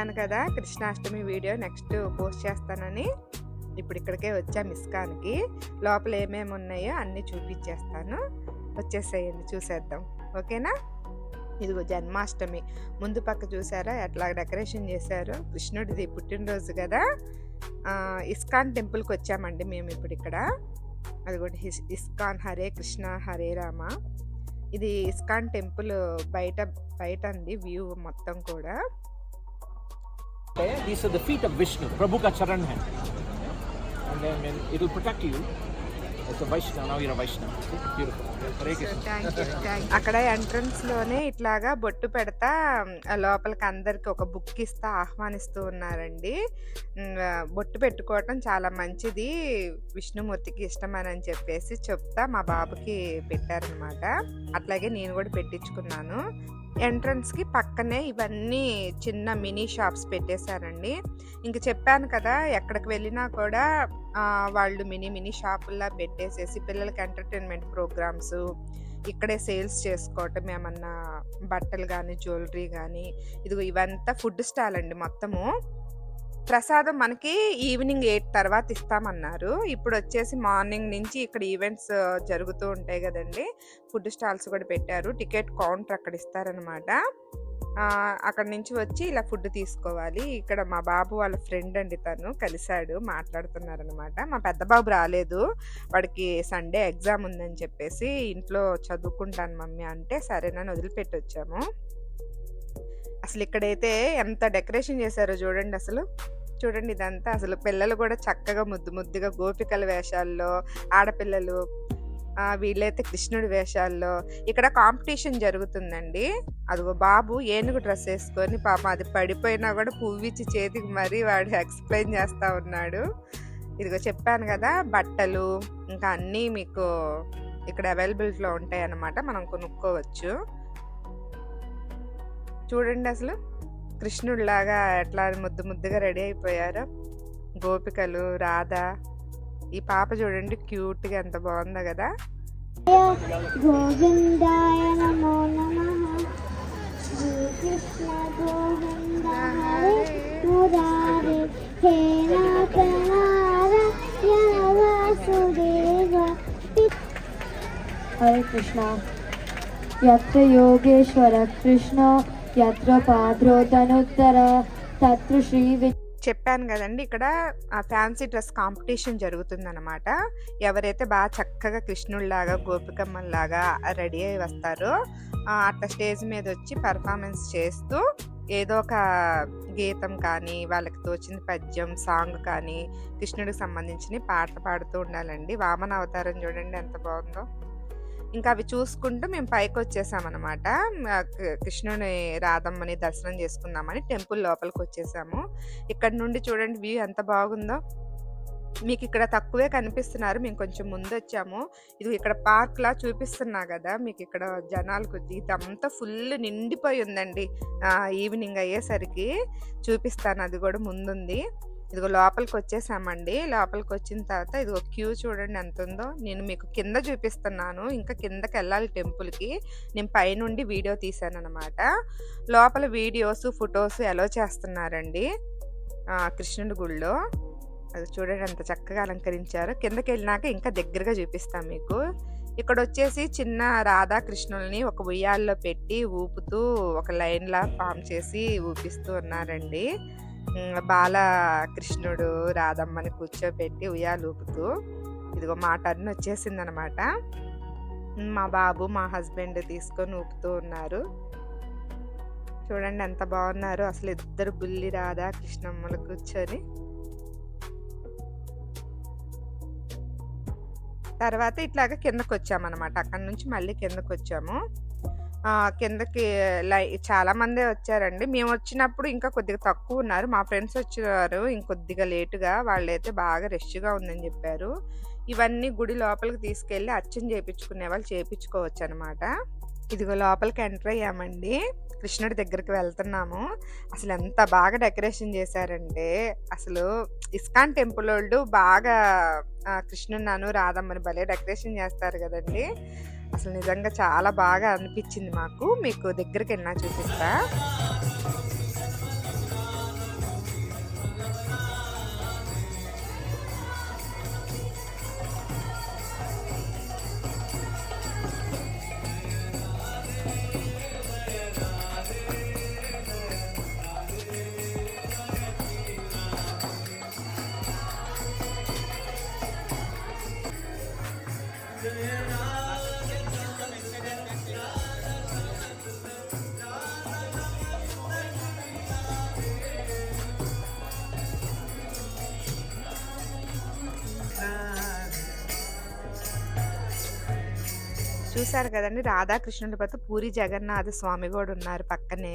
చెప్పాను కదా Krishnashtami video next post చేస్తానని. ఇప్పుడు ఇక్కడికే వచ్చాం ఇస్కాన్కి. లోపల ఏమేమి ఉన్నాయో అన్నీ చూపించేస్తాను. వచ్చేసేయండి, చూసేద్దాం. ఓకేనా? ఇదిగో జన్మాష్టమి ముందు పక్క చూసారా ఎట్లా డెకరేషన్ చేశారో. కృష్ణుడిది పుట్టినరోజు కదా. ఇస్కాన్ టెంపుల్కి వచ్చామండి మేము ఇప్పుడు ఇక్కడ. అది కూడా ఇస్కాన్ హరే కృష్ణ హరే రామ. ఇది ఇస్కాన్ టెంపుల్ బయట అండి వ్యూ మొత్తం కూడా. These are the feet of Vishnu. Prabhu ka charan hai. And then it will protect you. As a Vaishnava, now you're a Vaishnava. Beautiful. అక్కడ ఎంట్రన్స్ లోనే ఇట్లాగా బొట్టు పెడతా లోపలికి అందరికి ఒక బుక్ ఇస్తా ఆహ్వానిస్తూ ఉన్నారండి. బొట్టు పెట్టుకోవటం చాలా మంచిది, విష్ణుమూర్తికి ఇష్టమని చెప్పేసి చెప్తా మా బాబుకి పెట్టారనమాట. అట్లాగే నేను కూడా పెట్టించుకున్నాను. ఎంట్రన్స్ కి పక్కనే ఇవన్నీ చిన్న మినీ షాప్స్ పెట్టేశారండి. ఇంక చెప్పాను కదా ఎక్కడికి వెళ్ళినా కూడా వాళ్ళు మినీ షాపుల్లా పెట్టేసేసి పిల్లలకి ఎంటర్టైన్మెంట్ ప్రోగ్రామ్స్ ఇక్కడే సేల్స్ చేసుకోవటం, ఏమన్నా బట్టలు కానీ జ్యువెలరీ కానీ. ఇదిగో ఇవంతా ఫుడ్ స్టాల్ అండి మొత్తము. ప్రసాదం మనకి ఈవినింగ్ 8 తర్వాత ఇస్తామన్నారు. ఇప్పుడు వచ్చేసి మార్నింగ్ నుంచి ఇక్కడ ఈవెంట్స్ జరుగుతూ ఉంటాయి కదండి. ఫుడ్ స్టాల్స్ కూడా పెట్టారు. టికెట్ కౌంటర్ అక్కడ ఇస్తారనమాట. అక్కడ నుంచి వచ్చి ఇలా ఫుడ్ తీసుకోవాలి. ఇక్కడ మా బాబు వాళ్ళ ఫ్రెండ్ అండి, తను కలిశాడు, మాట్లాడుతున్నారనమాట. మా పెద్ద బాబు రాలేదు, వాడికి సండే ఎగ్జామ్ ఉందని చెప్పేసి ఇంట్లో చదువుకుంటాను మమ్మీ అంటే సరేనని వదిలిపెట్టి వచ్చాము. అసలు ఇక్కడైతే ఎంత డెకరేషన్ చేశారో చూడండి. చూడండి ఇదంతా. అసలు పిల్లలు కూడా చక్కగా ముద్దుగా గోపికల వేషాల్లో, ఆడపిల్లలు వీళ్ళైతే కృష్ణుడి వేషాల్లో. ఇక్కడ కాంపిటీషన్ జరుగుతుందండి. అదిగో బాబు ఏనుగు డ్రెస్ వేసుకొని పాపం అది పడిపోయినా కూడా పువ్విచ్చి చేతికి మరీ వాడు ఎక్స్ప్లెయిన్ చేస్తా ఉన్నాడు. ఇదిగో చెప్పాను కదా బట్టలు ఇంకా అన్నీ మీకు ఇక్కడ అవైలబిలిటీలో ఉంటాయి అన్నమాట, మనం కొనుక్కోవచ్చు. చూడండి అసలు కృష్ణుడిలాగా ఎట్లా ముద్దుగా రెడీ అయిపోయారో గోపికలు, రాధ. ఈ పాప చూడండి క్యూట్గా ఎంత బాగుందో కదా. గోవిందాయ నమో నమః. శ్రీకృష్ణ గోవింద హరే మురారే హే నారాయణ వాసుదేవ. హరే కృష్ణ. యత్ర యోగేశ్వర కృష్ణ యత్ర పాద్రోతనుత్తర తత్ర శ్రీ. చెప్పాను కదండి ఇక్కడ ఫ్యాన్సీ డ్రెస్ కాంపిటీషన్ జరుగుతుందన్నమాట. ఎవరైతే బాగా చక్కగా కృష్ణుడిలాగా గోపికమ్మలాగా రెడీ అయి వస్తారో అట్లా స్టేజ్ మీద వచ్చి పర్ఫార్మెన్స్ చేస్తూ ఏదో ఒక గీతం కానీ వాళ్ళకి తోచిన పద్యం సాంగ్ కానీ కృష్ణుడికి సంబంధించిన పాటలు పాడుతూ ఉండాలండి. వామన అవతారం చూడండి ఎంత బాగుందో. ఇంకా అవి చూసుకుంటూ మేము పైకి వచ్చేసామన్నమాట. కృష్ణుని రాధమ్మని దర్శనం చేసుకుందామని టెంపుల్ లోపలికి వచ్చేసాము. ఇక్కడ నుండి చూడండి వ్యూ ఎంత బాగుందో. మీకు ఇక్కడ తక్కువే కనిపిస్తున్నారు, మేము కొంచెం ముందు వచ్చాము. ఇది ఇక్కడ పార్క్ లా చూపిస్తున్నా కదా మీకు. ఇక్కడ జనాలు కొద్ది ఇదంతా ఫుల్ నిండిపోయి ఉందండి. ఈవినింగ్ అయ్యేసరికి చూపిస్తాను, అది కూడా ముందుంది. ఇదిగో లోపలికి వచ్చేసామండి. లోపలికి వచ్చిన తర్వాత ఇదిగో క్యూ చూడండి ఎంత ఉందో. నేను మీకు కింద చూపిస్తున్నాను, ఇంకా కిందకి వెళ్ళాలి టెంపుల్కి. నేను పైనుండి వీడియో తీసాను అనమాట. లోపల వీడియోస్ ఫొటోస్ ఎలా చేస్తున్నారండి కృష్ణుడి గుళ్ళో. అది చూడండి ఎంత చక్కగా అలంకరించారు. కిందకి వెళ్ళినాక ఇంకా దగ్గరగా చూపిస్తాను మీకు. ఇక్కడ వచ్చేసి చిన్న రాధాకృష్ణుల్ని ఒక ఉయ్యాల్లో పెట్టి ఊపుతూ ఒక లైన్లా ఫామ్ చేసి ఊపిస్తూ ఉన్నారండి. బాలకృష్ణుడు రాధమ్మని కూర్చోబెట్టి ఉయ్యాలు ఊపుతూ. ఇదిగో మా టర్న్ వచ్చేసింది అనమాట. మా బాబు మా హస్బెండ్ తీసుకొని ఊపుతూ ఉన్నారు. చూడండి ఎంత బాగున్నారు అసలు ఇద్దరు బుల్లి రాధా కృష్ణమ్మలు కూర్చొని. తర్వాత ఇట్లాగా కిందకు వచ్చామన్నమాట. అక్కడ నుంచి మళ్ళీ కిందకు వచ్చాము. కిందకి చాలా మందే వచ్చారండి. మేము వచ్చినప్పుడు ఇంకా కొద్దిగా తక్కువ ఉన్నారు. మా ఫ్రెండ్స్ వచ్చారు ఇంకొద్దిగా లేటుగా. వాళ్ళైతే బాగా రష్గా ఉందని చెప్పారు. ఇవన్నీ గుడి లోపలికి తీసుకెళ్ళి అర్చన చేయించుకునే వాళ్ళు చేయించుకోవచ్చు అనమాట. ఇదిగో లోపలికి ఎంటర్ అయ్యామండి. కృష్ణుడి దగ్గరికి వెళ్తున్నాము. అసలు ఎంత బాగా డెకరేషన్ చేశారంటే అసలు ఇస్కాన్ టెంపుల్ వాళ్ళు బాగా కృష్ణున్నాను రాధమ్మని భలే డెకరేషన్ చేస్తారు కదండి. అసలు నిజంగా చాలా బాగా అనిపించింది మాకు. మీకు దగ్గరికి వెళ్ళినా చూపిస్తా. చూసారు కదండి, రాధాకృష్ణుల పాటు పూరి జగన్నాథ స్వామి కూడా ఉన్నారు పక్కనే.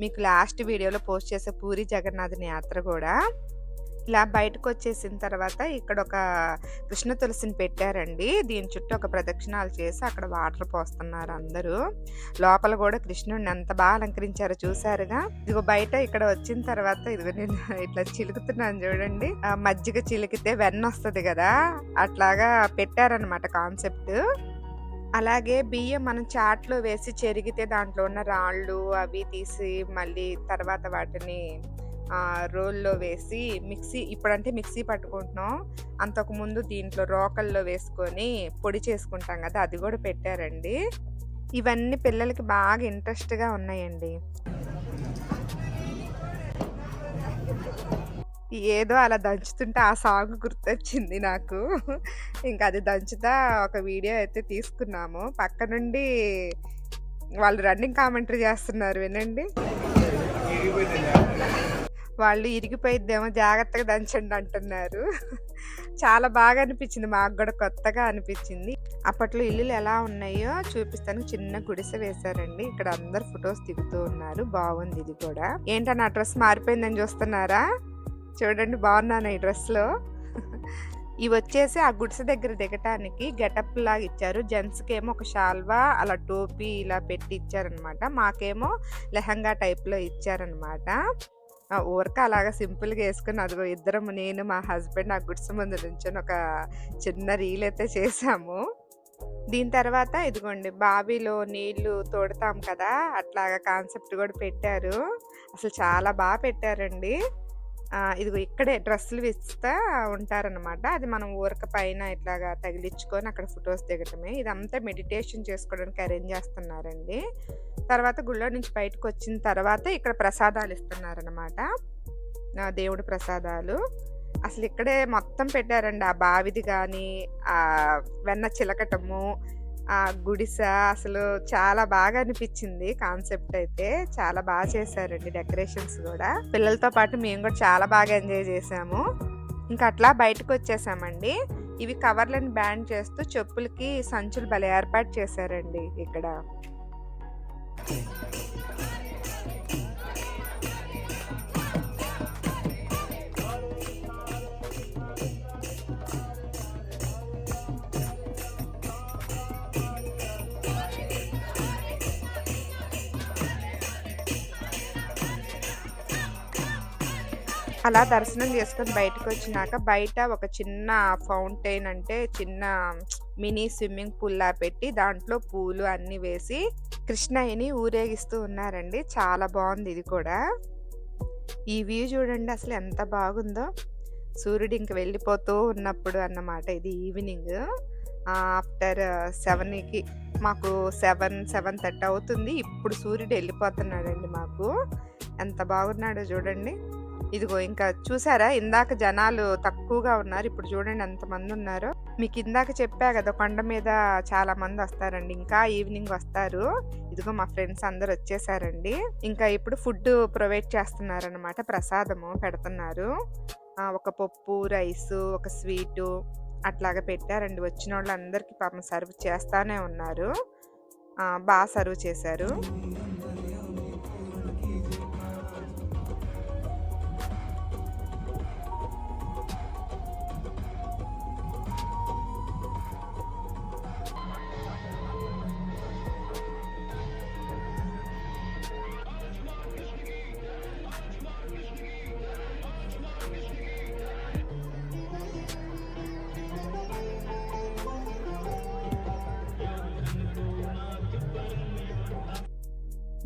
మీకు లాస్ట్ వీడియోలో పోస్ట్ చేసే పూరి జగన్నాథుని యాత్ర కూడా. ఇలా బయటకు వచ్చేసిన తర్వాత ఇక్కడ ఒక కృష్ణ తులసిని పెట్టారండి. దీని చుట్టూ ఒక ప్రదక్షిణాలు చేసి అక్కడ వాటర్ పోస్తున్నారు అందరూ. లోపల కూడా కృష్ణుడిని ఎంత బాగా అలంకరించారో చూసారుగా. ఇదిగో బయట ఇక్కడ వచ్చిన తర్వాత ఇదిగో నేను ఇట్లా చిలుకుతున్నాను చూడండి. మజ్జిగ చిలికితే వెన్న వస్తుంది కదా, అట్లాగా పెట్టారనమాట కాన్సెప్ట్. అలాగే బియ్యం మనం చాట్లో వేసి చెరిగితే దాంట్లో ఉన్న రాళ్ళు అవి తీసి మళ్ళీ తర్వాత వాటిని రోల్లో వేసి ఇప్పుడంటే మిక్సీ పట్టుకుంటున్నాం, అంతకుముందు దీంట్లో రోకల్లో వేసుకొని పొడి చేసుకుంటాం కదా, అది కూడా పెట్టారండి. ఇవన్నీ పిల్లలకి బాగా ఇంట్రెస్ట్గా ఉన్నాయండి. ఏదో అలా దంచుతుంటే ఆ సాంగ్ గుర్తొచ్చింది నాకు. ఇంకా అది దంచుతా ఒక వీడియో అయితే తీసుకున్నాము. పక్క నుండి వాళ్ళు రన్నింగ్ కామెంటరీ చేస్తున్నారు, వినండి. వాళ్ళు ఇరిగిపోయిద్దేమో జాగ్రత్తగా దంచండి అంటున్నారు. చాలా బాగా అనిపించింది, మాకు కూడా కొత్తగా అనిపించింది. అప్పట్లో ఇల్లులు ఎలా ఉన్నాయో చూపిస్తాను. చిన్న గుడిసె వేశారండి. ఇక్కడ అందరు ఫొటోస్ దిగుతూ ఉన్నారు. బాగుంది ఇది కూడా. ఏంటన్నా డ్రెస్ మారిపోయిందని చూస్తున్నారా? చూడండి, బాగున్నాను ఈ డ్రెస్లో. ఇవి వచ్చేసి ఆ గుడిసె దగ్గర దిగటానికి గెటప్ లాగా ఇచ్చారు. జెంట్స్కి ఏమో ఒక షాల్వా అలా టోపీ ఇలా పెట్టి ఇచ్చారనమాట. మాకేమో లెహంగా టైప్లో ఇచ్చారనమాట. ఊరక అలాగా సింపుల్గా వేసుకుని అదిగో ఇద్దరము, నేను మా హస్బెండ్ ఆ గుడిసె ముందు నుంచొని ఒక చిన్న రీల్ అయితే చేసాము. దీని తర్వాత ఇదిగోండి బావిలో నీళ్లు తోడుతాం కదా, అట్లాగా కాన్సెప్ట్ కూడా పెట్టారు. అసలు చాలా బాగా పెట్టారండి. ఇదిగో ఇక్కడే డ్రెస్సులు విస్తా ఉంటారనమాట. అది మనం ఊరక పైన ఇట్లాగా తగిలించుకొని అక్కడ ఫొటోస్ దిగటమే. ఇదంతా మెడిటేషన్ చేసుకోవడానికి అరేంజ్ చేస్తున్నారండి. తర్వాత గుళ్ళో నుంచి బయటకు వచ్చిన తర్వాత ఇక్కడ ప్రసాదాలు ఇస్తున్నారనమాట, దేవుడి ప్రసాదాలు. అసలు ఇక్కడే మొత్తం పెట్టారండి. ఆ బావిది కానీ ఆ వెన్న చిలకటము, ఆ గుడిస అసలు చాలా బాగా అనిపించింది. కాన్సెప్ట్ అయితే చాలా బాగా చేశారండి, డెకరేషన్స్ కూడా. పిల్లలతో పాటు మేము కూడా చాలా బాగా ఎంజాయ్ చేసాము. ఇంకా అట్లా బయటకు వచ్చేసామండి. ఇవి కవర్లను బ్యాన్ చేస్తూ చెప్పులకి సంచులు భలే ఏర్పాటు చేశారండి ఇక్కడ. అలా దర్శనం చేసుకొని బయటకు వచ్చినాక బయట ఒక చిన్న ఫౌంటైన్, అంటే చిన్న మినీ స్విమ్మింగ్ పూల్ లా పెట్టి దాంట్లో పూలు అన్ని వేసి కృష్ణయ్యని ఊరేగిస్తూ ఉన్నారండి. చాలా బాగుంది ఇది కూడా. ఈ వ్యూ చూడండి అసలు ఎంత బాగుందో. సూర్యుడు ఇంక వెళ్ళిపోతూ ఉన్నప్పుడు అన్నమాట. ఇది ఈవినింగ్ ఆఫ్టర్ 7కి, మాకు 7:30 అవుతుంది. ఇప్పుడు సూర్యుడు వెళ్ళిపోతున్నాడండి మాకు. ఎంత బాగున్నాడో చూడండి. ఇదిగో ఇంకా చూసారా, ఇందాక జనాలు తక్కువగా ఉన్నారు, ఇప్పుడు చూడండి ఎంతమంది ఉన్నారో. మీకు ఇందాక చెప్పా కదా కొండ మీద చాలా మంది వస్తారండి, ఇంకా ఈవినింగ్ వస్తారు. ఇదిగో మా ఫ్రెండ్స్ అందరు వచ్చేసారండి. ఇంకా ఇప్పుడు ఫుడ్ ప్రొవైడ్ చేస్తున్నారనమాట, ప్రసాదము పెడుతున్నారు. ఒక పప్పు, రైసు, ఒక స్వీటు అట్లాగా పెట్టారండి. వచ్చిన వాళ్ళందరికీ పాపం సర్వ్ చేస్తానే ఉన్నారు. బాగా సర్వ్ చేశారు.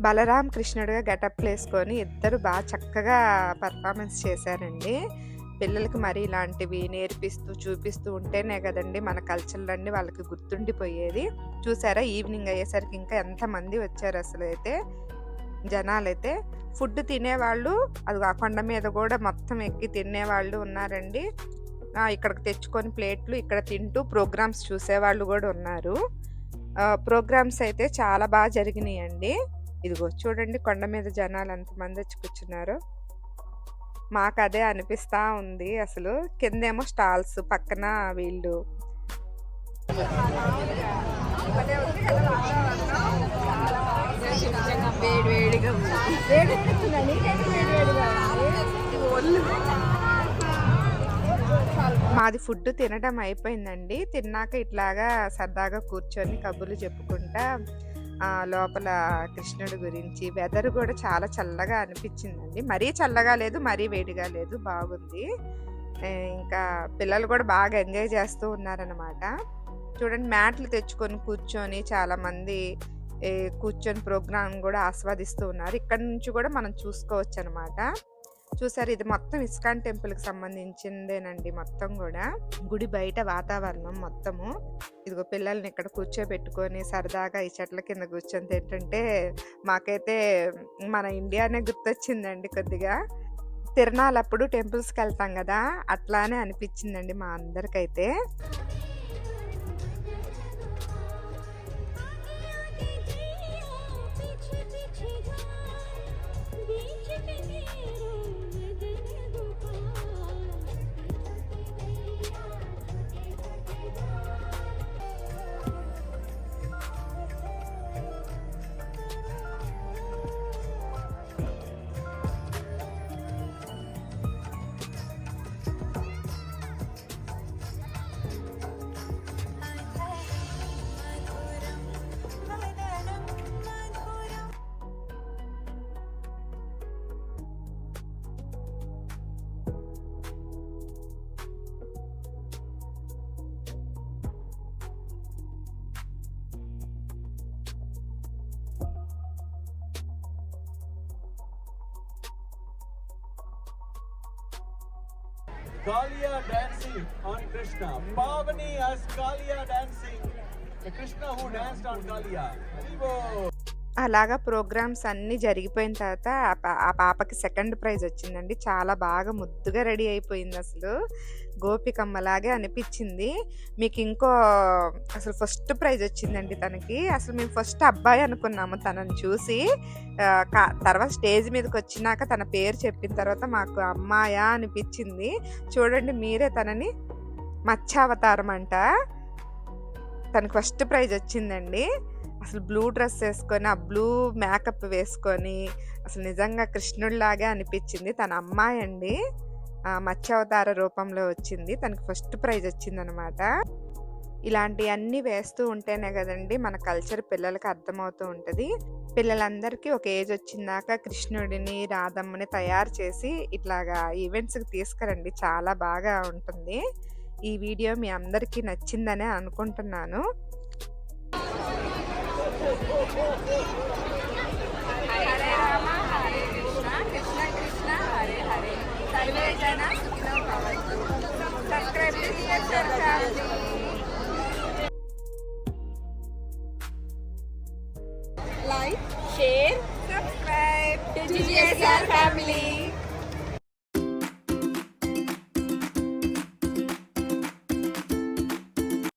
బలరాం కృష్ణుడిగా గెటప్లు వేసుకొని ఇద్దరు బాగా చక్కగా పర్ఫార్మెన్స్ చేశారండి. పిల్లలకి మరి ఇలాంటివి నేర్పిస్తూ చూపిస్తూ ఉంటేనే కదండి మన కల్చర్లన్నీ వాళ్ళకి గుర్తుండిపోయేది. చూసారా, ఈవినింగ్ అయ్యేసరికి ఇంకా ఎంతమంది వచ్చారు అసలు. అయితే జనాలైతే ఫుడ్ తినేవాళ్ళు, అది ఆ కొండ మీద కూడా మొత్తం ఎక్కి తినేవాళ్ళు ఉన్నారండి. ఇక్కడికి తెచ్చుకొని ప్లేట్లు ఇక్కడ తింటూ ప్రోగ్రామ్స్ చూసేవాళ్ళు కూడా ఉన్నారు. ప్రోగ్రామ్స్ అయితే చాలా బాగా జరిగినాయండి. ఇదిగో చూడండి కొండ మీద జనాలు ఎంతమంది వచ్చి కూర్చున్నారు. మాకు అదే అనిపిస్తూ ఉంది. అసలు కిందేమో స్టాల్స్, పక్కన వీళ్ళు. మాది ఫుడ్ తినడం అయిపోయిందండి. తిన్నాక ఇట్లాగా సరదాగా కూర్చొని కబుర్లు చెప్పుకుంటా లోపల కృష్ణుడి గురించి. వెదర్ కూడా చాలా చల్లగా అనిపించిందండి. మరీ చల్లగా లేదు, మరీ వేడిగా లేదు, బాగుంది. ఇంకా పిల్లలు కూడా బాగా ఎంజాయ్ చేస్తూ ఉన్నారనమాట. చూడండి మ్యాట్లు తెచ్చుకొని కూర్చొని చాలామంది కూర్చొని ప్రోగ్రామ్ కూడా ఆస్వాదిస్తూ ఉన్నారు. ఇక్కడ నుంచి కూడా మనం చూసుకోవచ్చు అనమాట. చూసారు, ఇది మొత్తం ఇస్కాన్ టెంపుల్కి సంబంధించిందేనండి. మొత్తం కూడా గుడి బయట వాతావరణం మొత్తము. ఇదిగో పిల్లల్ని ఇక్కడ కూర్చోబెట్టుకొని సరదాగా ఈ చెట్ల కింద కూర్చొని తింటుంటే మాకైతే మన ఇండియానే గుర్తొచ్చిందండి కొద్దిగా. తిరణాలప్పుడు టెంపుల్స్కి వెళ్తాం కదా, అట్లానే అనిపించిందండి మా అందరికైతే. Kalia dancing on Krishna. Pavani as Kalia dancing. The Krishna who danced on Kalia. Haribo. అలాగా ప్రోగ్రామ్స్ అన్నీ జరిగిపోయిన తర్వాత ఆ పాపకి సెకండ్ ప్రైజ్ వచ్చిందండి. చాలా బాగా ముద్దుగా రెడీ అయిపోయింది. అసలు గోపికమ్మలాగే అనిపించింది. మీకు ఇంకో అసలు ఫస్ట్ ప్రైజ్ వచ్చిందండి తనకి. అసలు మేము ఫస్ట్ అబ్బాయి అనుకున్నాము తనని చూసి. తర్వాత స్టేజ్ మీదకి వచ్చినాక తన పేరు చెప్పిన తర్వాత మాకు అమ్మాయా అనిపించింది. చూడండి మీరే, తనని మత్స్యావతారం అంట. తనకి ఫస్ట్ ప్రైజ్ వచ్చిందండి. అసలు బ్లూ డ్రెస్ వేసుకొని, ఆ బ్లూ మేకప్ వేసుకొని అసలు నిజంగా కృష్ణుడిలాగే అనిపించింది. తన అమ్మాయి అండి, మత్స్యావతార రూపంలో వచ్చింది. తనకి ఫస్ట్ ప్రైజ్ వచ్చిందనమాట. ఇలాంటివన్నీ వేస్తూ ఉంటేనే కదండి మన కల్చర్ పిల్లలకి అర్థమవుతూ ఉంటుంది. పిల్లలందరికీ ఒక ఏజ్ వచ్చిందాక కృష్ణుడిని, రాధమ్మని తయారు చేసి ఇట్లాగా ఈవెంట్స్కి తీసుకురండి. చాలా బాగా ఉంటుంది. ఈ వీడియో మీ అందరికీ నచ్చిందనే అనుకుంటున్నాను. హరే రామ హరే కృష్ణ కృష్ణ కృష్ణ హరే హరే. సర్వే జన సుఖినో భవంతు. సబ్స్క్రైబ్ చేయండి. Like, share, subscribe to GSR family.